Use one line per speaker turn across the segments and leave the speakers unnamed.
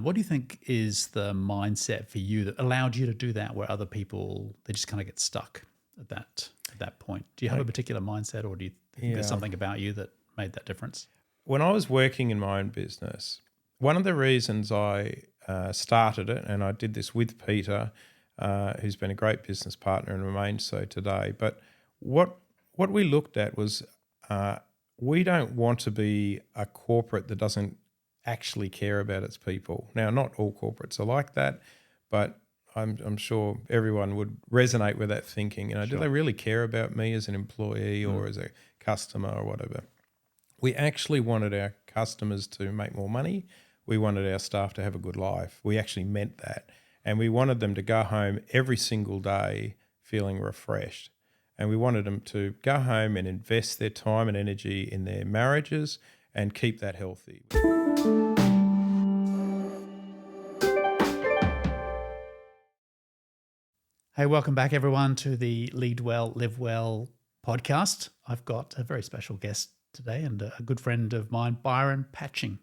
What do you think is the mindset for you that allowed you to do that where other people, they just kind of get stuck at that point? Do you have a particular mindset, or do you think there's something about you that made that difference?
When I was working in my own business, one of the reasons I started it, and I did this with Peter, who's been a great business partner and remains so today, but what we looked at was we don't want to be a corporate that doesn't actually care about its people. Now, not all corporates are like that, but I'm sure everyone would resonate with that thinking. Do they really care about me as an employee or as a customer or whatever? We actually wanted our customers to make more money. We wanted our staff to have a good life. We actually meant that. And we wanted them to go home every single day feeling refreshed. And we wanted them to go home and invest their time and energy in their marriages and keep that healthy.
Hey, welcome back, everyone, to the Lead Well, Live Well podcast. I've got a very special guest today and a good friend of mine, Byron Patching.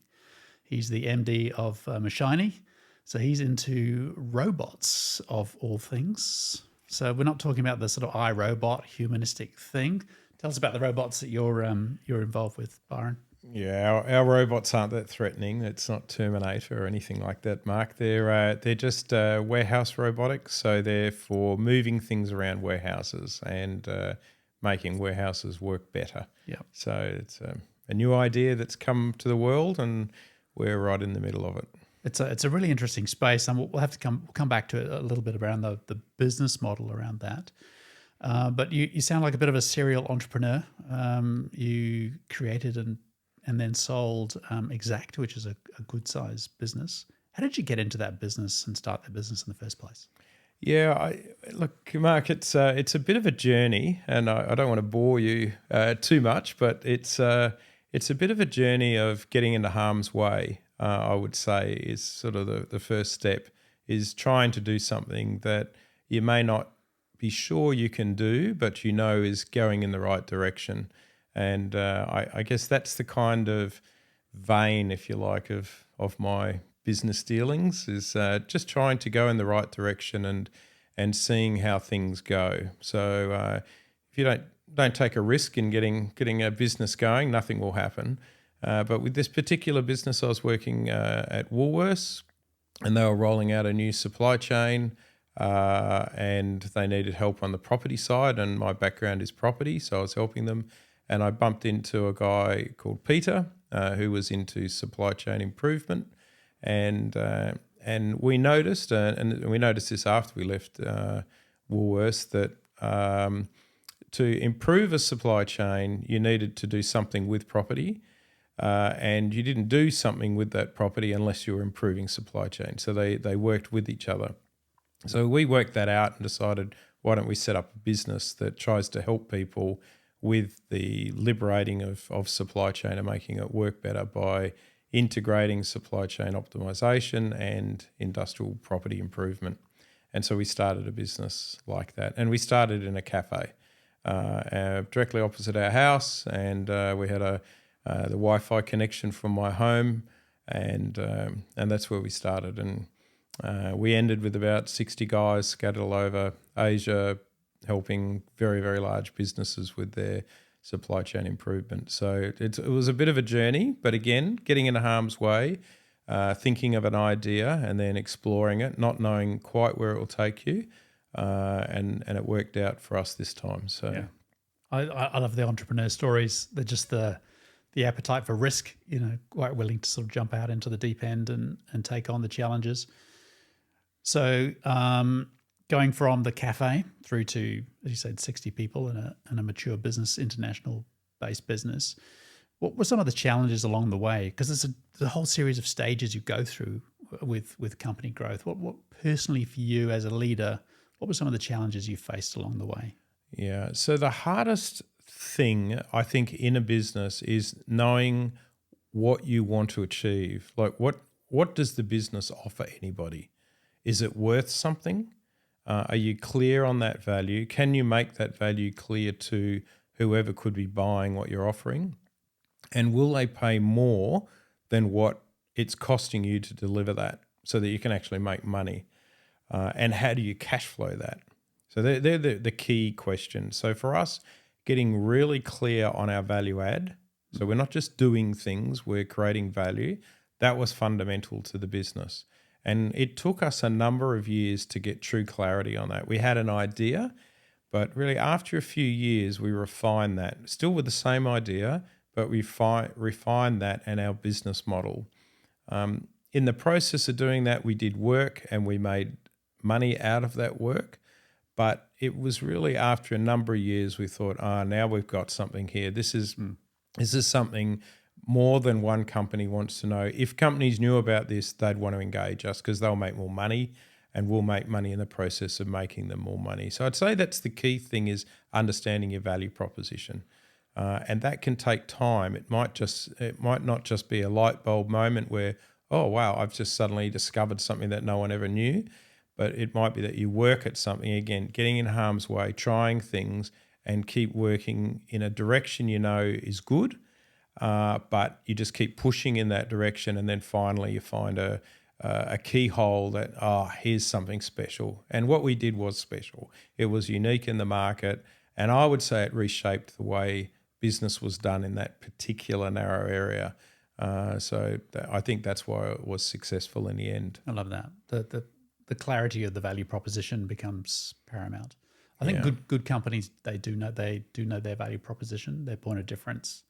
He's the MD of Mushiny. So he's into robots of all things. So we're not talking about the sort of iRobot humanistic thing. Tell us about the robots that you're involved with, Byron.
Yeah, our robots aren't that threatening. It's not Terminator or anything like that, Mark. They're just warehouse robotics. So they're for moving things around warehouses and making warehouses work better.
Yeah.
So it's a new idea that's come to the world, and we're right in the middle of it.
It's a really interesting space, and we'll have to come back to it a little bit around the business model around that. But you sound like a bit of a serial entrepreneur. You created and then sold Exact, which is a good size business. How did you get into that business and start that business in the first place?
Yeah, look, Mark, it's a bit of a journey, and I don't want to bore you too much, but it's a bit of a journey of getting into harm's way. I would say is sort of the first step, is trying to do something that you may not be sure you can do, but is going in the right direction. And I guess that's the kind of vein, if you like, of my business dealings, is just trying to go in the right direction and seeing how things go. So if you don't take a risk in getting a business going, nothing will happen. But with this particular business, I was working at Woolworths, and they were rolling out a new supply chain, and they needed help on the property side, and my background is property, so I was helping them. And I bumped into a guy called Peter, who was into supply chain improvement, and we noticed, and we noticed this after we left Woolworths, that to improve a supply chain, you needed to do something with property. And you didn't do something with that property unless you were improving supply chain. So they worked with each other. So we worked that out and decided, why don't we set up a business that tries to help people with the liberating of supply chain and making it work better by integrating supply chain optimization and industrial property improvement. And so we started a business like that. And we started in a cafe directly opposite our house, and we had the Wi-Fi connection from my home, and that's where we started. And we ended with about 60 guys scattered all over Asia, helping very, very large businesses with their supply chain improvement. So it was a bit of a journey, but again, getting into harm's way, thinking of an idea and then exploring it, not knowing quite where it will take you, and it worked out for us this time. So
yeah. I love the entrepreneur stories. They're just the appetite for risk, quite willing to sort of jump out into the deep end and take on the challenges. So going from the cafe through to, as you said, 60 people in a mature business, international-based business, what were some of the challenges along the way? Because there's a whole series of stages you go through with company growth. What personally for you as a leader, what were some of the challenges you faced along the way?
Yeah, so the hardest thing, I think, in a business is knowing what you want to achieve. Like what does the business offer anybody? Is it worth something? Are you clear on that value? Can you make that value clear to whoever could be buying what you're offering? And will they pay more than what it's costing you to deliver that so that you can actually make money? And how do you cash flow that? So they're the key questions. So for us, getting really clear on our value add. So we're not just doing things, we're creating value. That was fundamental to the business. And it took us a number of years to get true clarity on that. We had an idea, but really after a few years, we refined that, still with the same idea, but we refined that and our business model. In the process of doing that, we did work and we made money out of that work. But it was really after a number of years we thought, now we've got something here. This is something more than one company wants to know. If companies knew about this, they'd want to engage us because they'll make more money and we'll make money in the process of making them more money. So I'd say that's the key thing, is understanding your value proposition. And that can take time. It might not just be a light bulb moment where, oh, wow, I've just suddenly discovered something that no one ever knew. But it might be that you work at something, again, getting in harm's way, trying things, and keep working in a direction you know is good, but you just keep pushing in that direction, and then finally you find a keyhole that, here's something special. And what we did was special. It was unique in the market, and I would say it reshaped the way business was done in that particular narrow area. So I think that's why it was successful in the end.
I love that. The clarity of the value proposition becomes paramount. I think good companies, they do know their value proposition, their point of difference.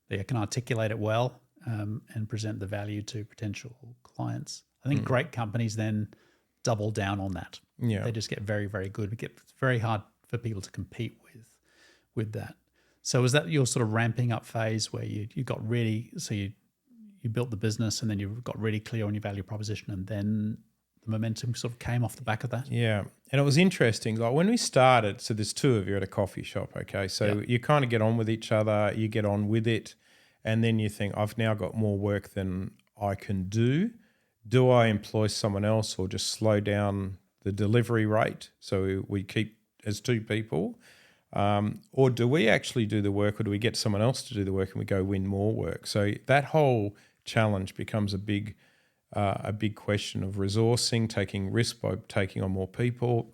They can articulate it well and present the value to potential clients. I think great companies then double down on that.
Yeah.
They just get very, very good. It's very hard for people to compete with that. So was that your sort of ramping up phase where you got really, so you built the business and then you got really clear on your value proposition, and then the momentum sort of came off the back of that?
Yeah. And it was interesting. Like when we started, so there's two of you at a coffee shop, okay? So you kind of get on with each other, you get on with it, and then you think, I've now got more work than I can do. Do I employ someone else or just slow down the delivery rate so we keep as two people? Or do we actually do the work, or do we get someone else to do the work and we go win more work? So that whole challenge becomes a big question of resourcing, taking risk by taking on more people.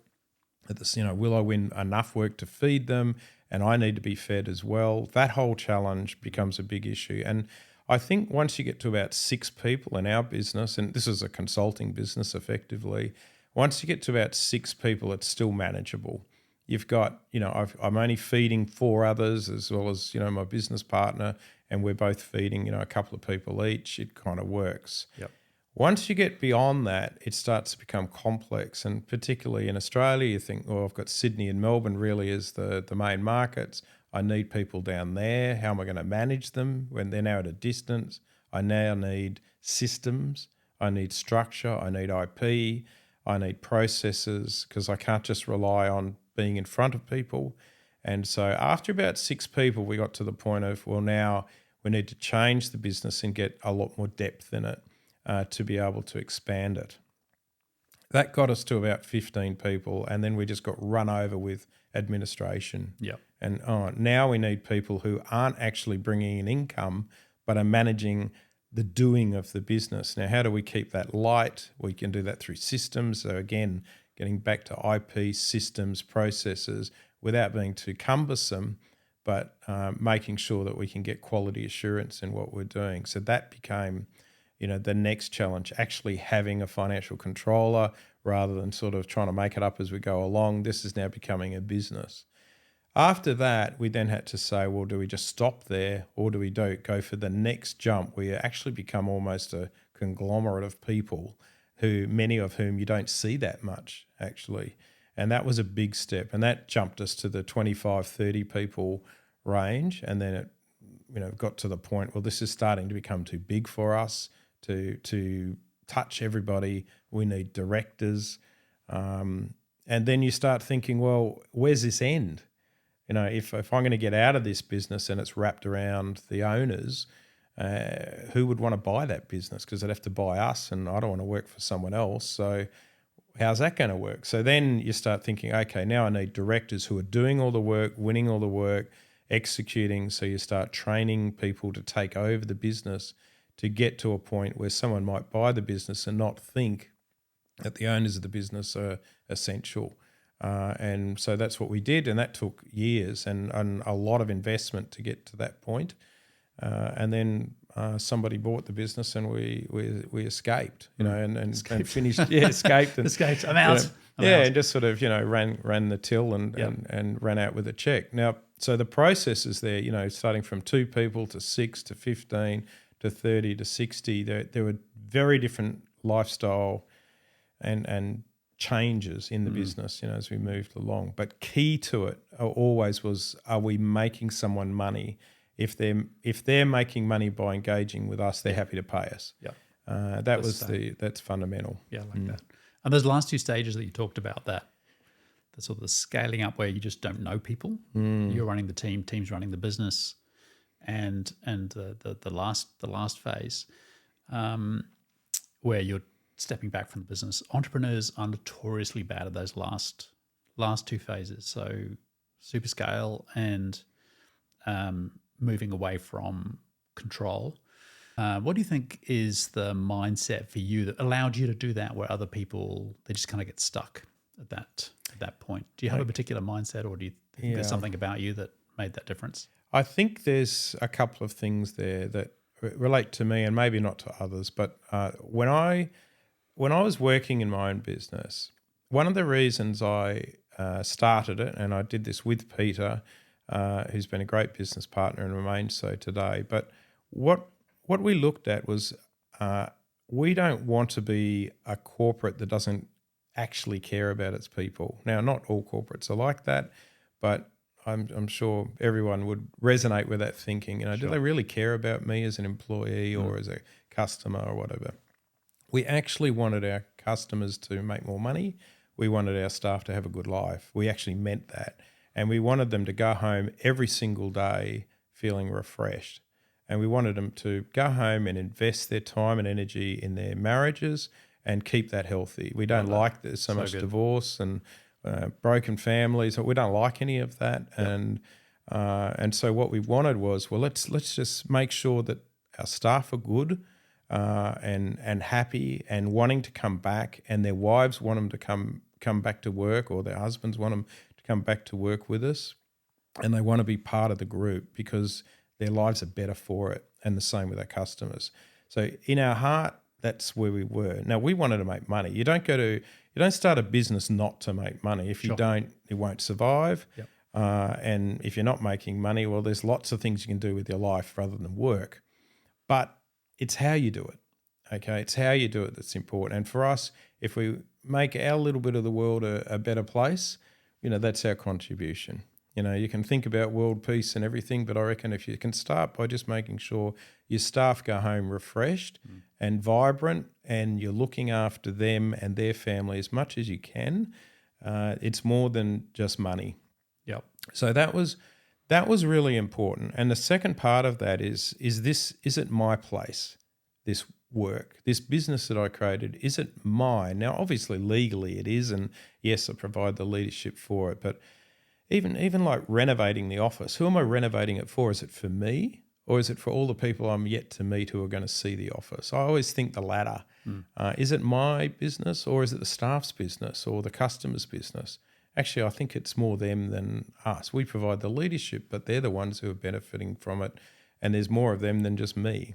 Will I win enough work to feed them? And I need to be fed as well. That whole challenge becomes a big issue. And I think once you get to about 6 people in our business, and this is a consulting business effectively, once you get to about 6 people, it's still manageable. You've got, I'm only feeding 4 others as well as, my business partner, and we're both feeding, a couple of people each. It kind of works.
Yep.
Once you get beyond that, it starts to become complex. And particularly in Australia, you think, I've got Sydney and Melbourne really as the main markets. I need people down there. How am I going to manage them when they're now at a distance? I now need systems. I need structure. I need IP. I need processes, because I can't just rely on being in front of people. And so after about 6 people, we got to the point of, now we need to change the business and get a lot more depth in it. To be able to expand it. That got us to about 15 people, and then we just got run over with administration.
Yeah.
And now we need people who aren't actually bringing in income, but are managing the doing of the business. Now, how do we keep that light? We can do that through systems. So again, getting back to IP, systems, processes, without being too cumbersome, but making sure that we can get quality assurance in what we're doing. So that became the next challenge, actually having a financial controller rather than sort of trying to make it up as we go along. This is now becoming a business. After that, we then had to say, well, do we just stop there, or do we go for the next jump where you actually become almost a conglomerate of people many of whom you don't see that much actually. And that was a big step. And that jumped us to the 25, 30 people range. And then it got to the point, well, this is starting to become too big for us to touch everybody. We need directors. And then you start thinking, well, where's this end? If I'm going to get out of this business and it's wrapped around the owners, who would want to buy that business? Because they'd have to buy us, and I don't want to work for someone else. So how's that going to work? So then you start thinking, okay, now I need directors who are doing all the work, winning all the work, executing. So you start training people to take over the business, to get to a point where someone might buy the business and not think that the owners of the business are essential. And so that's what we did, and that took years and a lot of investment to get to that point. And then somebody bought the business, and we escaped, and finished. Yeah, escaped. And,
escaped. I'm out.
And just sort of ran the till and ran out with a check. Now, so the process is there, starting from 2 people to 6 to 15 to 30 to 60. There were very different lifestyle and changes in the business, as we moved along. But key to it always was: are we making someone money? If they're making money by engaging with us, they're happy to pay us.
Yeah,
that's fundamental.
Yeah, I like that. And those last 2 stages that you talked about, the sort of the scaling up where you just don't know people. You're running the team, team's running the business, and the last phase, where you're stepping back from the business. Entrepreneurs are notoriously bad at those last 2 phases. So super scale and moving away from control. What do you think is the mindset for you that allowed you to do that, where other people, they just kind of get stuck at that point? Do you have a particular mindset, or do you think there's something about you that made that difference?
I think there's a couple of things there that relate to me and maybe not to others. But when I was working in my own business, one of the reasons I started it, and I did this with Peter, who's been a great business partner and remains so today. But what we looked at was we don't want to be a corporate that doesn't actually care about its people. Now, not all corporates are like that, but I'm sure everyone would resonate with that thinking. Do they really care about me as an employee or as a customer or whatever? We actually wanted our customers to make more money. We wanted our staff to have a good life. We actually meant that. And we wanted them to go home every single day feeling refreshed. And we wanted them to go home and invest their time and energy in their marriages and keep that healthy. We don't like there's so much divorce and broken families. We don't like any of that. Yep. And so what we wanted was, well, let's just make sure that our staff are good and happy and wanting to come back, and their wives want them to come back to work, or their husbands want them to come back to work with us, and they want to be part of the group because their lives are better for it, and the same with our customers. So in our heart, that's where we were. Now, we wanted to make money. You don't start a business not to make money. If you don't, it won't survive.
Yep.
And if you're not making money, well, there's lots of things you can do with your life rather than work. But it's how you do it, okay? It's how you do it that's important. And for us, if we make our little bit of the world a better place, that's our contribution. You can think about world peace and everything, but I reckon if you can start by just making sure your staff go home refreshed and vibrant, and you're looking after them and their family as much as you can, it's more than just money.
Yep.
So that was really important. And the second part of that is it my place, this work, this business that I created, is it mine? Now, obviously legally it is, and yes, I provide the leadership for it, but even like renovating the office, who am I renovating it for? Is it for me, or is it for all the people I'm yet to meet who are going to see the office? I always think the latter. Is it my business, or is it the staff's business or the customer's business? Actually, I think it's more them than us. We provide the leadership, but they're the ones who are benefiting from it, and there's more of them than just me.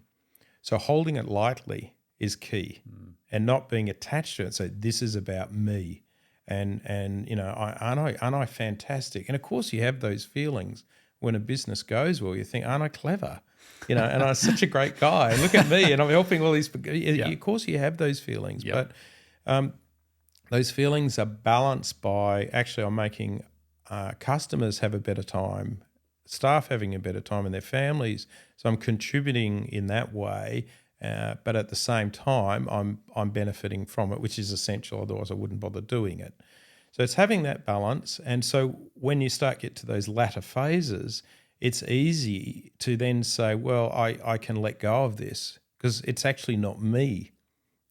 So holding it lightly is key, and not being attached to it. So this is about me. And aren't I fantastic? And of course you have those feelings when a business goes well. You think, aren't I clever? And I'm such a great guy. Look at me, and I'm helping all these. Of course you have those feelings, but those feelings are balanced by actually I'm making customers have a better time, staff having a better time, and their families. So I'm contributing in that way. But at the same time, I'm benefiting from it, which is essential. Otherwise, I wouldn't bother doing it. So it's having that balance. And so when you get to those latter phases, it's easy to then say, well, I can let go of this because it's actually not me.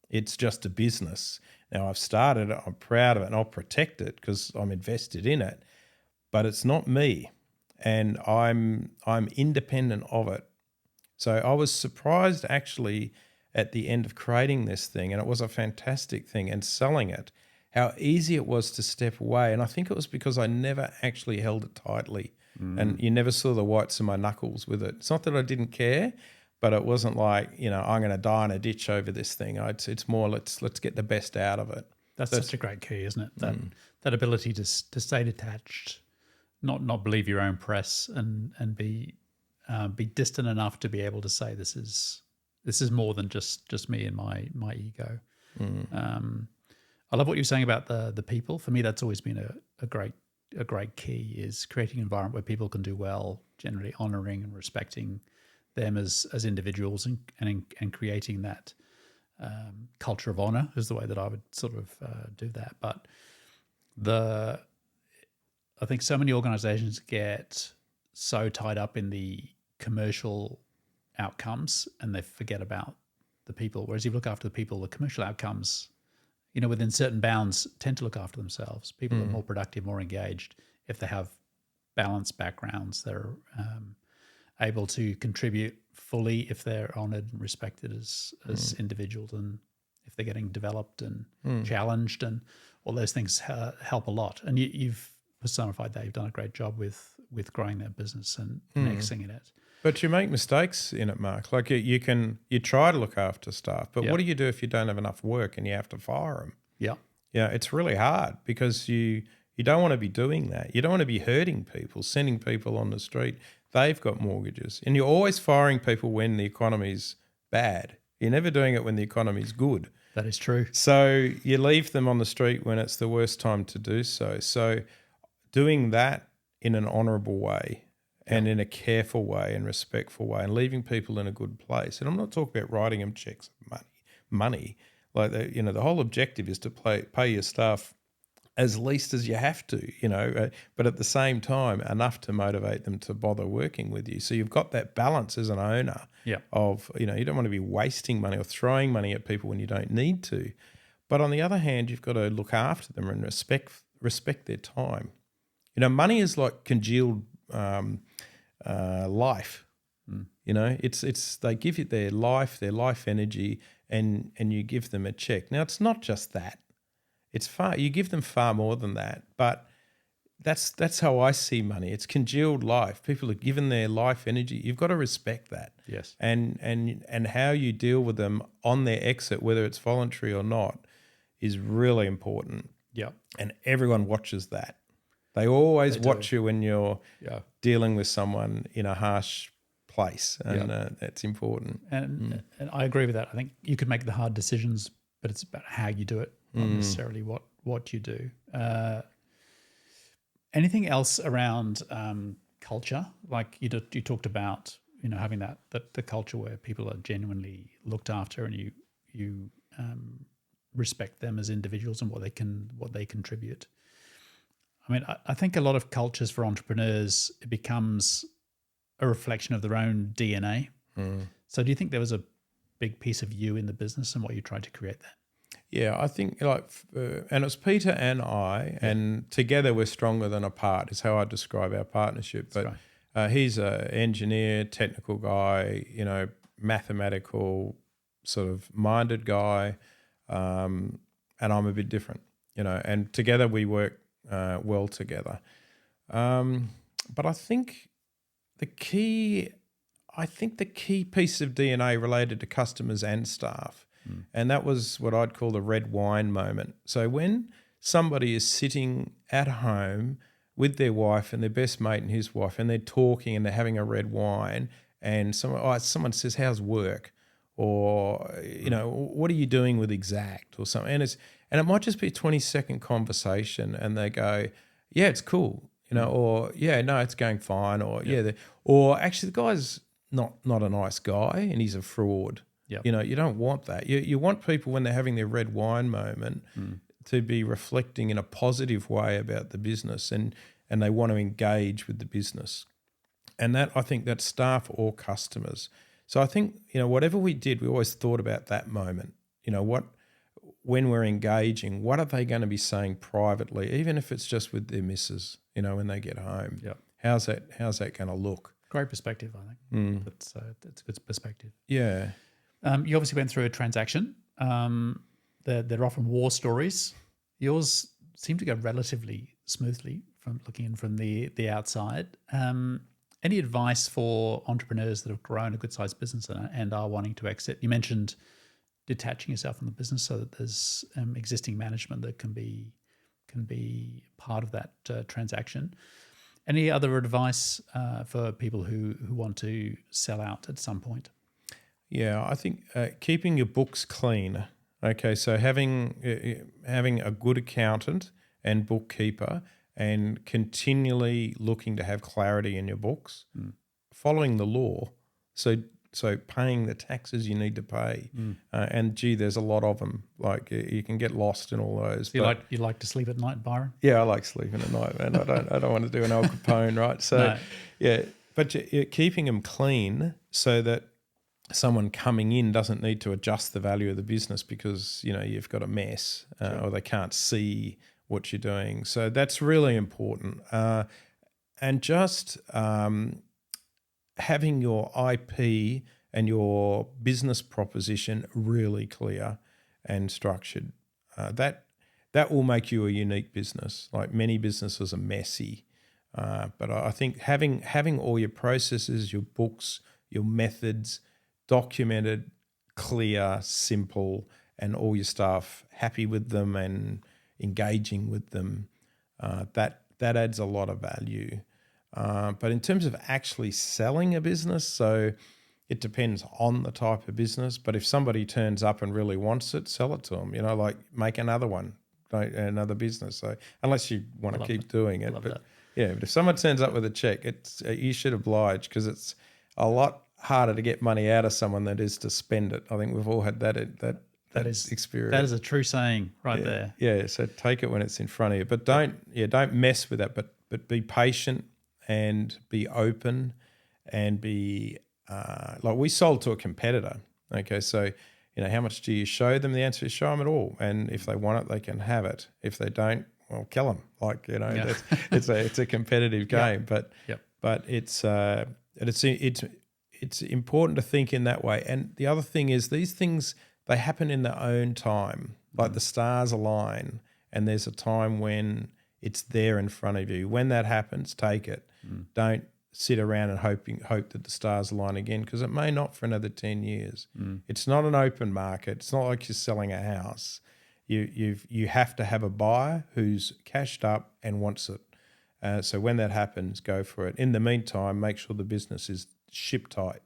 It's just a business. Now, I've started it. I'm proud of it, and I'll protect it because I'm invested in it. But it's not me, and I'm independent of it. So I was surprised actually at the end of creating this thing, and it was a fantastic thing, and selling it, how easy it was to step away. And I think it was because I never actually held it tightly, and you never saw the whites of my knuckles with it. It's not that I didn't care, but it wasn't like, I'm going to die in a ditch over this thing. It's more let's get the best out of it.
That's such a great key, isn't it? That ability to stay detached, not believe your own press, and be distant enough to be able to say this is more than just me and my ego. I love what you're saying about the people. For me, that's always been a great key, is creating an environment where people can do well, generally honouring and respecting them as individuals, and creating that culture of honour is the way that I would sort of do that. But I think so many organisations get so tied up in the commercial outcomes and they forget about the people. Whereas if you look after the people, the commercial outcomes, within certain bounds, tend to look after themselves. People are more productive, more engaged if they have balanced backgrounds. They're able to contribute fully if they're honoured and respected as individuals, and if they're getting developed and challenged, and all those things help a lot. And you've personified that. You've done a great job with growing that business and excelling it.
But you make mistakes in it, Mark. Like you try to look after staff, but what do you do if you don't have enough work and you have to fire them?
Yeah.
Yeah, it's really hard because you don't want to be doing that. You don't want to be hurting people, sending people on the street. They've got mortgages. And you're always firing people when the economy's bad. You're never doing it when the economy's good.
That is true.
So you leave them on the street when it's the worst time to do so. So doing that in an honourable way and in a careful way and respectful way, and leaving people in a good place. And I'm not talking about writing them checks of money. Like the whole objective is to pay your staff as least as you have to, but at the same time enough to motivate them to bother working with you. So you've got that balance as an owner of, you don't want to be wasting money or throwing money at people when you don't need to. But on the other hand, you've got to look after them and respect their time. Money is like congealed life. It's they give you their life energy, and you give them a check. Now it's not just that. You give them far more than that, but that's how I see money. It's congealed life. People are given their life energy. You've got to respect that.
Yes.
And how you deal with them on their exit, whether it's voluntary or not, is really important.
Yeah.
And everyone watches that. They always watch you when you're dealing with someone in a harsh place, and that's important.
And I agree with that. I think you could make the hard decisions, but it's about how you do it, not necessarily what you do. Anything else around culture? Like you talked about, having that the culture where people are genuinely looked after, and you respect them as individuals and what they contribute. I mean, I think a lot of cultures for entrepreneurs, it becomes a reflection of their own DNA. So do you think there was a big piece of you in the business and what you tried to create there?
Yeah, I think and it's Peter and I, and together we're stronger than apart is how I describe our partnership. But he's an engineer, technical guy, mathematical sort of minded guy, and I'm a bit different, and together we work well together. But I think the key piece of DNA related to customers and staff. And that was what I'd call the red wine moment. So when somebody is sitting at home with their wife and their best mate and his wife, and they're talking and they're having a red wine, and someone says, "How's work?" or "What are you doing with Exact?" or something, and it might just be a 20-second conversation, and they go, "Yeah, it's cool," or "Yeah, no, it's going fine," or or actually the guy's not a nice guy and he's a fraud.
Yep.
You don't want that. You want people, when they're having their red wine moment, to be reflecting in a positive way about the business, and they want to engage with the business. And that, I think, that's staff or customers. So I think, whatever we did, we always thought about that moment. When we're engaging, what are they going to be saying privately, even if it's just with their missus, when they get home?
Yep.
How's that going to look?
great perspective, I think. That's a good perspective.
Yeah.
You obviously went through a transaction. They're often war stories. Yours seemed to go relatively smoothly from looking in from the outside. Any advice for entrepreneurs that have grown a good-sized business and are wanting to exit? You mentioned detaching yourself from the business so that there's existing management that can be part of that transaction. Any other advice for people who want to sell out at some point?
Yeah, I think keeping your books clean. Okay, so having a good accountant and bookkeeper and continually looking to have clarity in your books, following the law. So paying the taxes you need to pay, and gee, there's a lot of them. Like you can get lost in all those.
You like to sleep at night, Byron?
Yeah, I like sleeping at night, man. I don't want to do an Al Capone, right? So
No.
yeah, but you're keeping them clean so that someone coming in doesn't need to adjust the value of the business because you've got a mess or they can't see what you're doing. So that's really important, and just having your IP and your business proposition really clear and structured. That will make you a unique business. Like many businesses are messy, but I think having all your processes, your books, your methods documented, clear, simple, and all your staff happy with them and engaging with them, that adds a lot of value. But in terms of actually selling a business, so it depends on the type of business. But if somebody turns up and really wants it, sell it to them. Like make another one, another business. So unless you want to keep doing it, but if someone turns up with a check, you should oblige because it's a lot harder to get money out of someone than it is to spend it. I think we've all had that experience.
That is a true saying right there.
Yeah. So take it when it's in front of you, but don't mess with that. But be patient and be open and be like we sold to a competitor. Okay, so how much do you show them? The answer is show them it all, and if they want it, they can have it. If they don't, well, kill them. Like it's a competitive game, but it's important to think in that way. And the other thing is these things, they happen in their own time, like the stars align, and there's a time when it's there in front of you. When that happens, take it. Don't sit around and hope that the stars align again, because it may not for another 10 years. It's not an open market. It's not like you're selling a house. You have to have a buyer who's cashed up and wants it. So when that happens, go for it. In the meantime, make sure the business is ship tight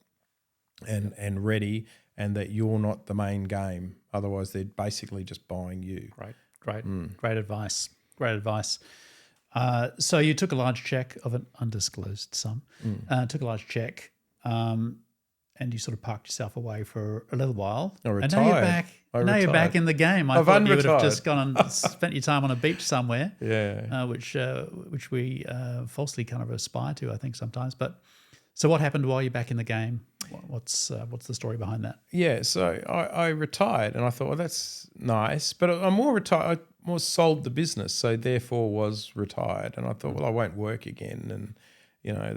and ready, and that you're not the main game. Otherwise, they're basically just buying you.
Great advice. Great advice. So you took a large check of an undisclosed sum, took a large check, and you sort of parked yourself away for a little while.
I retired.
And now you're back. You're back in the game. I thought you would have just gone and spent your time on a beach somewhere.
Yeah.
Which we falsely kind of aspire to, I think, sometimes. But so what happened while you're back in the game? What's the story behind that?
Yeah, so I retired, and I thought, well, that's nice. But I'm more retired. I more sold the business, so therefore was retired. And I thought, well, I won't work again, and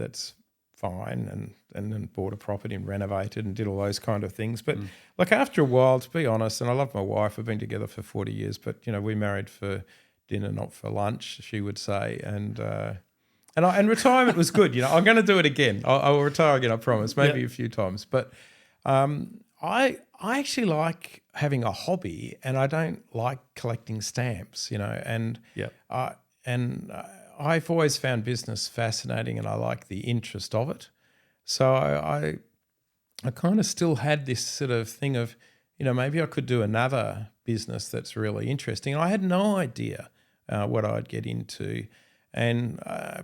that's fine. And then bought a property and renovated and did all those kind of things. But like after a while, to be honest, and I love my wife. We've been together for 40 years, but we married for dinner, not for lunch, she would say, and retirement was good. I'm going to do it again. I will retire again, I promise, maybe a few times. But I actually like having a hobby, and I don't like collecting stamps, and I've always found business fascinating, and I like the interest of it. So I kind of still had this sort of thing of, maybe I could do another business that's really interesting. And I had no idea what I'd get into. And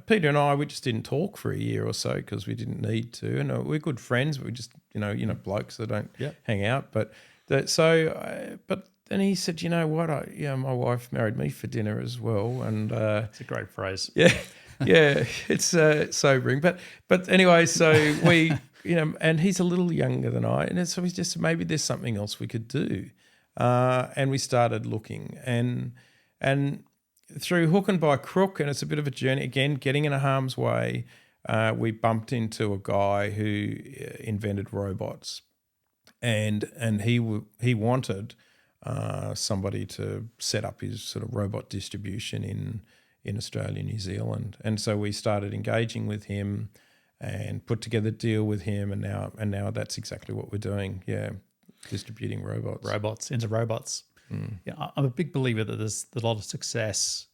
Peter and I, we just didn't talk for a year or so because we didn't need to. And we're good friends. We just, blokes that don't hang out. But then he said, you know what? My wife married me for dinner as well. And
it's a great phrase.
Yeah, it's sobering. But anyway, so we, and he's a little younger than I, and so we just maybe there's something else we could do, and we started looking and through hook and by crook, and it's a bit of a journey again, getting in a harm's way. we bumped into a guy who invented robots, and he wanted somebody to set up his sort of robot distribution in Australia, New Zealand, and so we started engaging with him and put together a deal with him, and now that's exactly what we're doing. Yeah, distributing robots
into robots. Yeah, I'm a big believer that there's a lot of success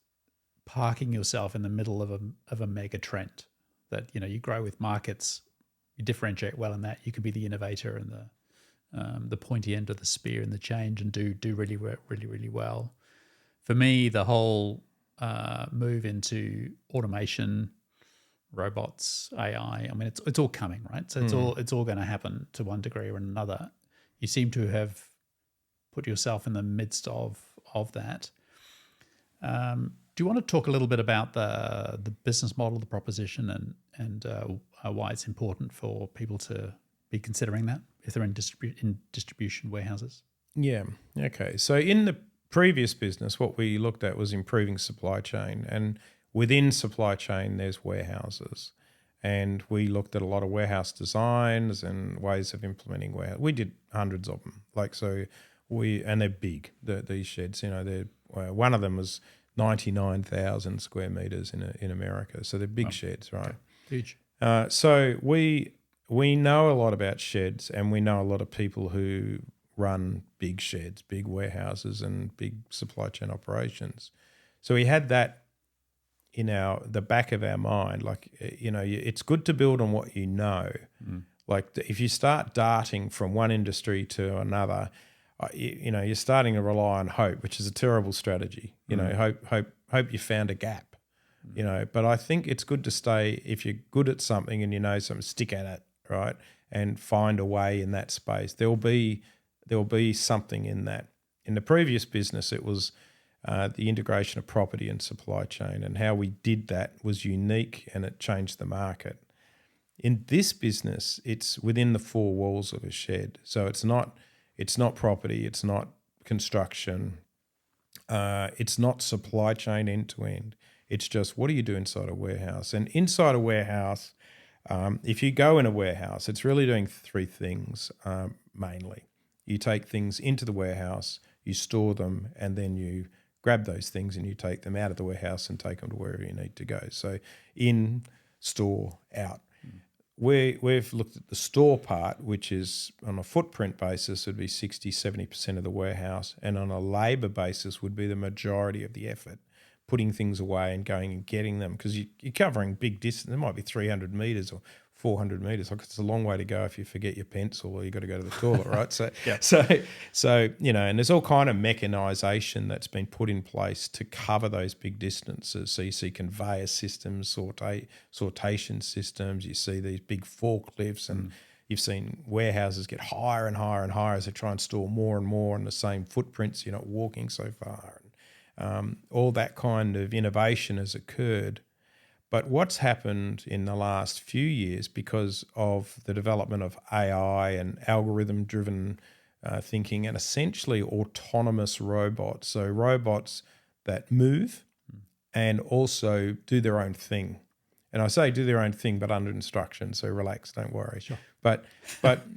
parking yourself in the middle of a mega trend. That you grow with markets, you differentiate well in that. You can be the innovator and the pointy end of the spear in the change, and do really really well. For me, the whole move into automation, robots, AI. I mean, it's all coming, right? So it's all going to happen to one degree or another. You seem to have put yourself in the midst of that. Do you want to talk a little bit about the business model, the proposition, and why it's important for people to be considering that if they're in distribution warehouses?
Yeah. Okay. So in the previous business, what we looked at was improving supply chain, and within supply chain, there's warehouses, and we looked at a lot of warehouse designs and ways of implementing warehouse. We did hundreds of them, and they're big. These sheds, one of them was 99,000 square meters in America, so they're big sheds, right?
Okay. Huge.
So we know a lot about sheds, and we know a lot of people who run big sheds, big warehouses, and big supply chain operations. So we had that in the back of our mind, it's good to build on what you know. If you start darting from one industry to another, you're starting to rely on hope, which is a terrible strategy. Hope you found a gap. But I think it's good to stay, if you're good at something and you know something, stick at it, right, and find a way in that space. There'll be something in that. In the previous business, it was the integration of property and supply chain, and how we did that was unique, and it changed the market. In this business, it's within the four walls of a shed, so it's not property, it's not construction, it's not supply chain end to end. It's just, what do you do inside a warehouse? And inside a warehouse, if you go in a warehouse, it's really doing three things mainly. You take things into the warehouse, you store them, and then you grab those things and you take them out of the warehouse and take them to wherever you need to go. So in, store, out. We've looked at the store part, which is on a footprint basis would be 60-70% of the warehouse, and on a labour basis would be the majority of the effort, putting things away and going and getting them, because you're covering big distance. It might be 300 metres or 400 metres. It's a long way to go if you forget your pencil or you've got to go to the toilet, right? So,
yeah.
so and there's all kind of mechanisation that's been put in place to cover those big distances. So you see conveyor systems, sortation systems. You see these big forklifts, and you've seen warehouses get higher and higher and higher as they try and store more and more in the same footprints. You're not walking so far. All that kind of innovation has occurred. But what's happened in the last few years, because of the development of AI and algorithm-driven thinking, and essentially autonomous robots, so robots that move and also do their own thing. And I say do their own thing, but under instruction, so relax, don't worry.
Sure.
But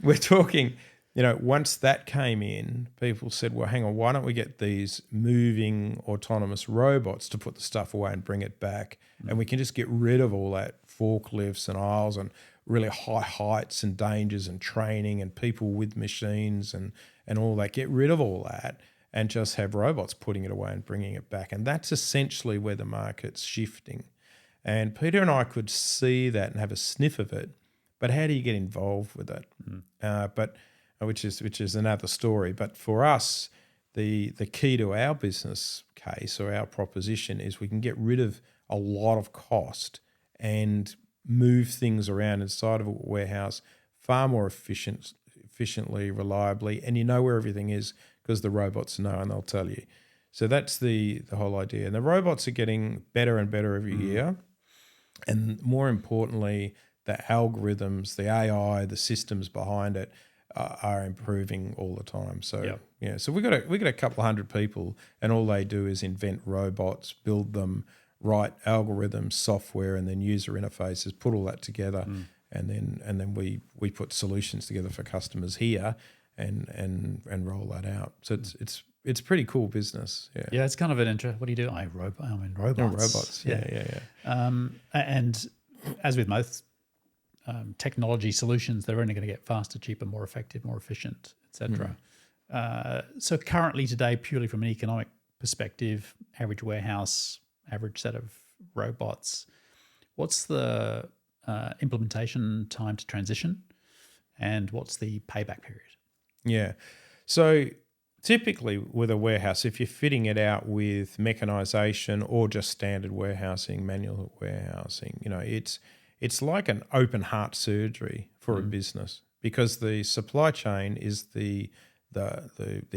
we're talking, once that came in, people said, well, hang on, why don't we get these moving autonomous robots to put the stuff away and bring it back? And we can just get rid of all that forklifts and aisles and really high heights and dangers and training and people with machines and all that. Get rid of all that and just have robots putting it away and bringing it back. And that's essentially where the market's shifting. And Peter and I could see that and have a sniff of it, but how do you get involved with it? Which is another story. But for us, the key to our business case or our proposition is we can get rid of a lot of cost and move things around inside of a warehouse far more efficiently, reliably, and you know where everything is because the robots know and they'll tell you. So that's the whole idea. And the robots are getting better and better every year. And more importantly, the algorithms, the AI, the systems behind it are improving all the time. So so we got a couple of hundred people, and all they do is invent robots, build them, write algorithms, software, and then user interfaces, put all that together, and then we put solutions together for customers here and roll that out. So it's pretty cool business. Yeah.
Yeah, it's kind of an what do you do? I'm in robots.
Oh, robots. Yeah.
And as with most technology solutions, they're only going to get faster, cheaper, more effective, more efficient, etc. So currently today, purely from an economic perspective, average warehouse, average set of robots, what's the implementation time to transition, and what's the payback period?
Yeah. So typically with a warehouse, if you're fitting it out with mechanization or just standard warehousing, manual warehousing, it's like an open heart surgery for a business, because the supply chain is the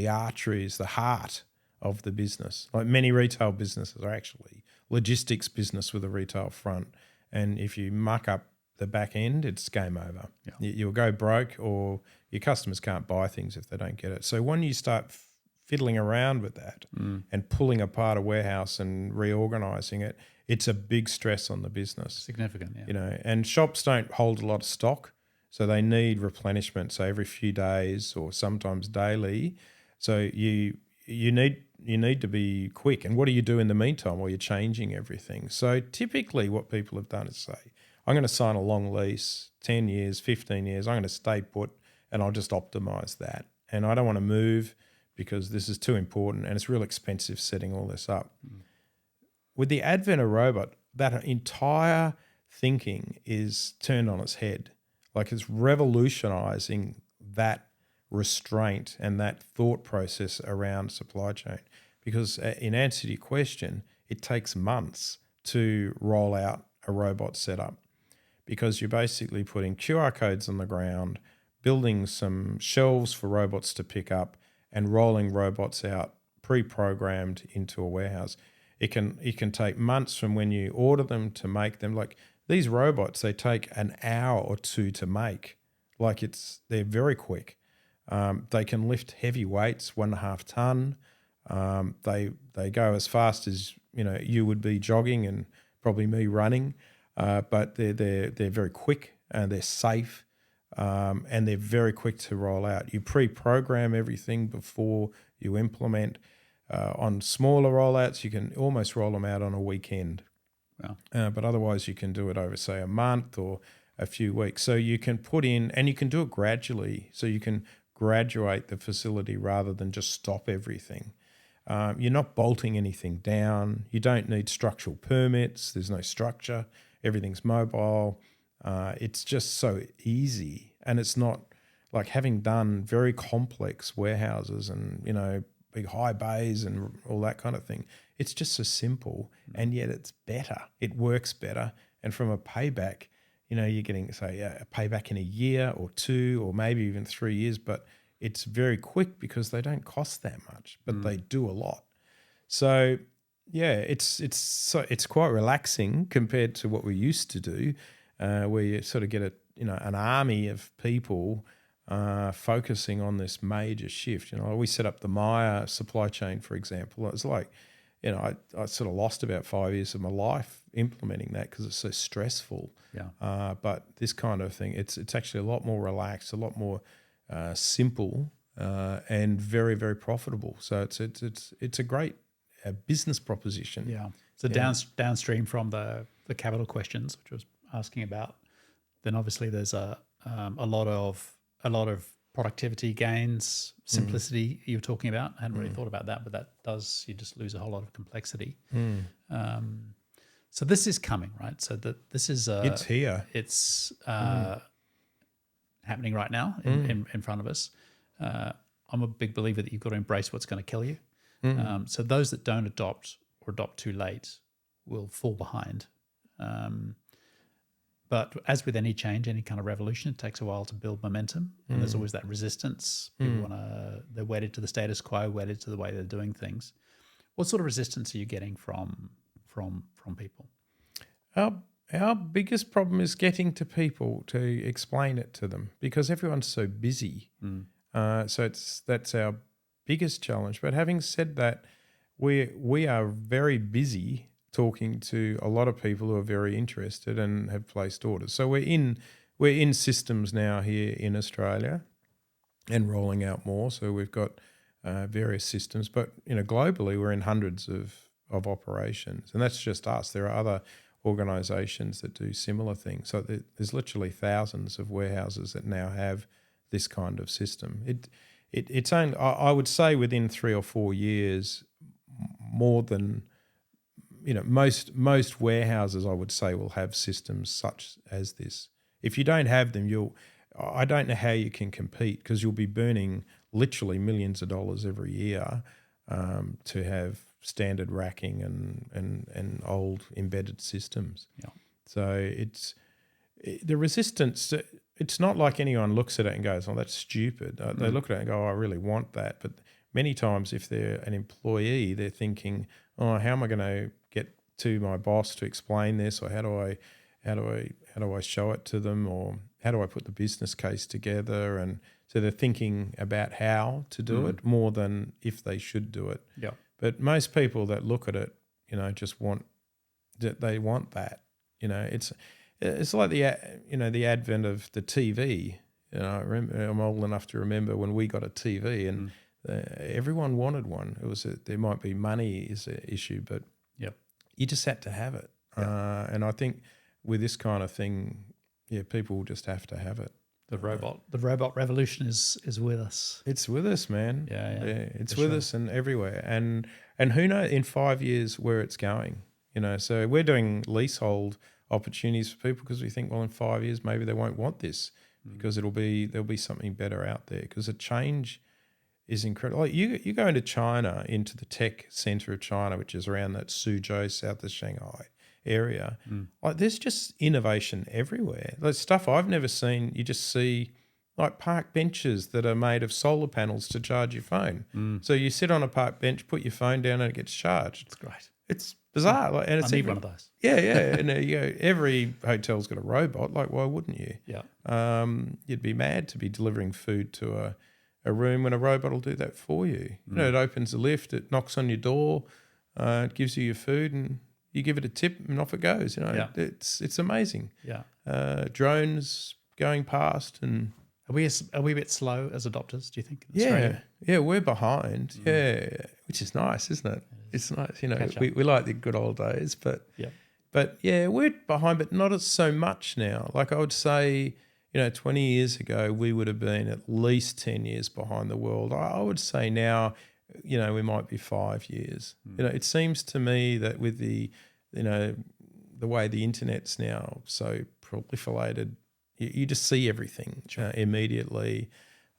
arteries, the heart of the business. Like many retail businesses are actually logistics business with a retail front, and if you muck up the back end, it's game over.
Yeah.
You'll go broke, or your customers can't buy things if they don't get it. So when you start fiddling around with that and pulling apart a warehouse and reorganizing it, it's a big stress on the business.
Significant, yeah.
And shops don't hold a lot of stock, so they need replenishment. So every few days or sometimes daily. So you need to be quick. And what do you do in the meantime? Well, you're changing everything. So typically what people have done is say, I'm going to sign a long lease, 10 years, 15 years. I'm going to stay put and I'll just optimize that. And I don't want to move because this is too important and it's real expensive setting all this up. With the advent of robot, that entire thinking is turned on its head. Like it's revolutionizing that restraint and that thought process around supply chain. Because in answer to your question, it takes months to roll out a robot setup, because you're basically putting QR codes on the ground, building some shelves for robots to pick up, and rolling robots out pre-programmed into a warehouse. It can take months from when you order them to make them. Like these robots, they take an hour or two to make. Like they're very quick. They can lift heavy weights, 1.5 ton. They go as fast as you would be jogging and probably me running. But they're very quick and they're safe, and they're very quick to roll out. You pre-program everything before you implement. On smaller rollouts, you can almost roll them out on a weekend. Wow. But otherwise you can do it over, say, a month or a few weeks. So you can put in, and you can do it gradually. So you can graduate the facility rather than just stop everything. You're not bolting anything down. You don't need structural permits. There's no structure. Everything's mobile. It's just so easy. And it's not like having done very complex warehouses and, big high bays and all that kind of thing. It's just so simple, and yet it's better. It works better. And from a payback, you're getting, say, a payback in a year or 2 or maybe even 3 years, but it's very quick because they don't cost that much, but they do a lot. So yeah, it's quite relaxing compared to what we used to do, where you sort of get an army of people focusing on this major shift. We set up the Maya supply chain, for example. It was like, I sort of lost about 5 years of my life implementing that because it's so stressful.
Yeah.
But this kind of thing, it's actually a lot more relaxed, a lot more simple, and very, very profitable. So it's a great business proposition.
Yeah. So downstream from the capital questions, which I was asking about, then obviously there's a lot of productivity gains, simplicity you're talking about. I hadn't really thought about that, but you just lose a whole lot of complexity. So this is coming, right? So this is
it's here.
It's happening right now in front of us. I'm a big believer that you've got to embrace what's going to kill you. So those that don't adopt or adopt too late will fall behind. But as with any change, any kind of revolution, it takes a while to build momentum, and there's always that resistance. People they're wedded to the status quo, wedded to the way they're doing things. What sort of resistance are you getting from people?
Our biggest problem is getting to people to explain it to them, because everyone's so busy. So that's our biggest challenge. But having said that, we are very busy talking to a lot of people who are very interested and have placed orders. So we're in systems now here in Australia and rolling out more. So we've got various systems, but globally we're in hundreds of operations, and that's just us. There are other organisations that do similar things. So there's literally thousands of warehouses that now have this kind of system. It's only, I would say, within 3 or 4 years, more than most warehouses, I would say, will have systems such as this. If you don't have them, I don't know how you can compete, because you'll be burning literally millions of dollars every year to have standard racking and old embedded systems.
Yeah.
So the resistance. It's not like anyone looks at it and goes, "Oh, that's stupid." They look at it and go, "Oh, I really want that." But many times, if they're an employee, they're thinking, "Oh, how am I going to get to my boss to explain this, or how do I show it to them, or how do I put the business case together?" And so they're thinking about how to do it more than if they should do it.
Yeah.
But most people that look at it, just want that. It's like the advent of the TV. I remember, I'm old enough to remember when we got a TV, and everyone wanted one. There might be money is an issue, but you just had to have it. And I think with this kind of thing, people will just have to have it.
The robot revolution is with us.
It's with us, man.
Yeah,
it's with us and everywhere. And who knows in 5 years where it's going? So we're doing leasehold opportunities for people because we think, well, in 5 years maybe they won't want this because there'll be something better out there, because the change is incredible. Like you go into China, into the tech center of China, which is around that Suzhou, south of Shanghai area. Like there's just innovation everywhere. Like stuff I've never seen. You just see like park benches that are made of solar panels to charge your phone. So you sit on a park bench, put your phone down, and it gets charged.
It's great.
It's bizarre.
I need one of those.
Yeah. And every hotel's got a robot. Like, why wouldn't you?
Yeah.
You'd be mad to be delivering food to a room when a robot will do that for you. It opens the lift, it knocks on your door, it gives you your food, and you give it a tip, and off it goes. It's amazing.
Yeah.
Drones going past, and
Are we a bit slow as adopters, do you think? In Australia?
yeah, we're behind. Yeah, which is nice, isn't it? It's nice. We like the good old days, but we're behind, but not so much now. Like I would say, 20 years ago, we would have been at least 10 years behind the world. I would say now, we might be 5 years. It seems to me that with the way the internet's now so proliferated, you just see everything immediately,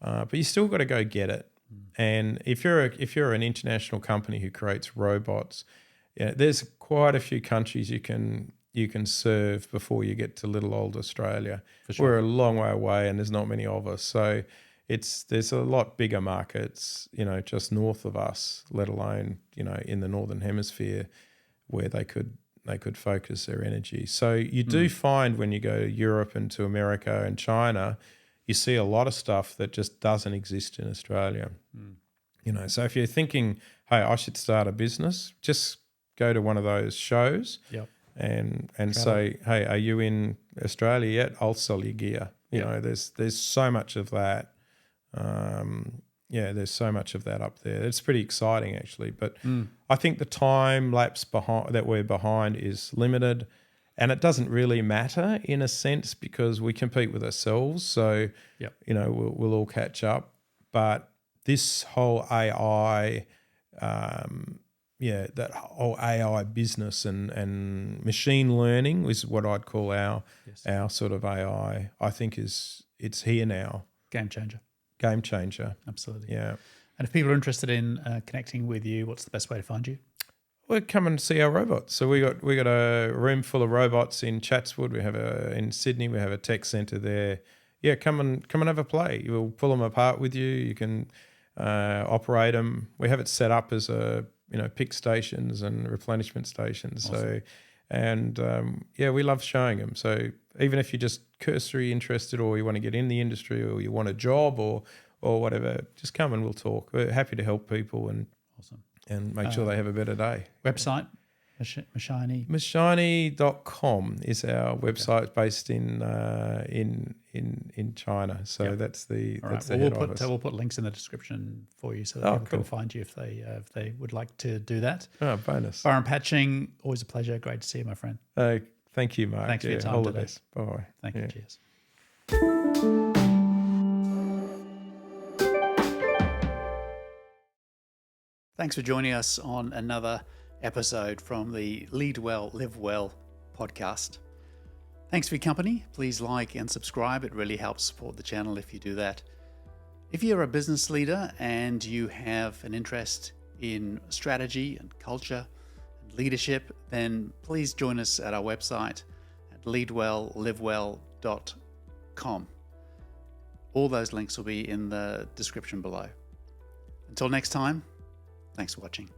but you still got to go get it. And if you're an international company who creates robots, there's quite a few countries you can serve before you get to little old Australia. For sure. We're a long way away, and there's not many of us. So there's a lot bigger markets, just north of us, let alone, in the Northern Hemisphere, where they could focus their energy. So you do find when you go to Europe and to America and China, you see a lot of stuff that just doesn't exist in Australia. So if you're thinking, hey, I should start a business, just go to one of those shows.
Yep.
And say, hey, are you in Australia yet? I'll sell you gear. There's so much of that. There's so much of that up there. It's pretty exciting actually. But I think the time lapse that we're behind is limited, and it doesn't really matter in a sense because we compete with ourselves. So we'll all catch up. But this whole AI. That whole AI business and machine learning is what I'd call our sort of AI. I think it's here now.
Game changer.
Absolutely. Yeah.
And if people are interested in connecting with you, what's the best way to find you?
Well, come and see our robots. So we got a room full of robots in Chatswood. We have in Sydney. We have a tech centre there. Yeah, come and have a play. We'll pull them apart with you. You can operate them. We have it set up as pick stations and replenishment stations. Awesome. We love showing them. So even if you're just cursory interested, or you want to get in the industry, or you want a job, or whatever, just come and we'll talk. We're happy to help people and make sure they have a better day.
Website? Mushiny?
Mushiny.com is our website based in China. So that's the
All
that's
right.
the
Well,
head office.
we'll put links in the description for you so that people can find you if they would like to do that.
Oh, bonus.
Byron Patching, always a pleasure. Great to see you, my friend.
Thank you, Mark.
Thanks for your time
all
today.
the best. Bye.
Thank you. Cheers. Thanks for joining us on another episode from the Lead Well, Live Well podcast. Thanks for your company. Please like and subscribe. It really helps support the channel if you do that. If you're a business leader and you have an interest in strategy and culture and leadership, then please join us at our website at leadwelllivewell.com. All those links will be in the description below. Until next time, thanks for watching.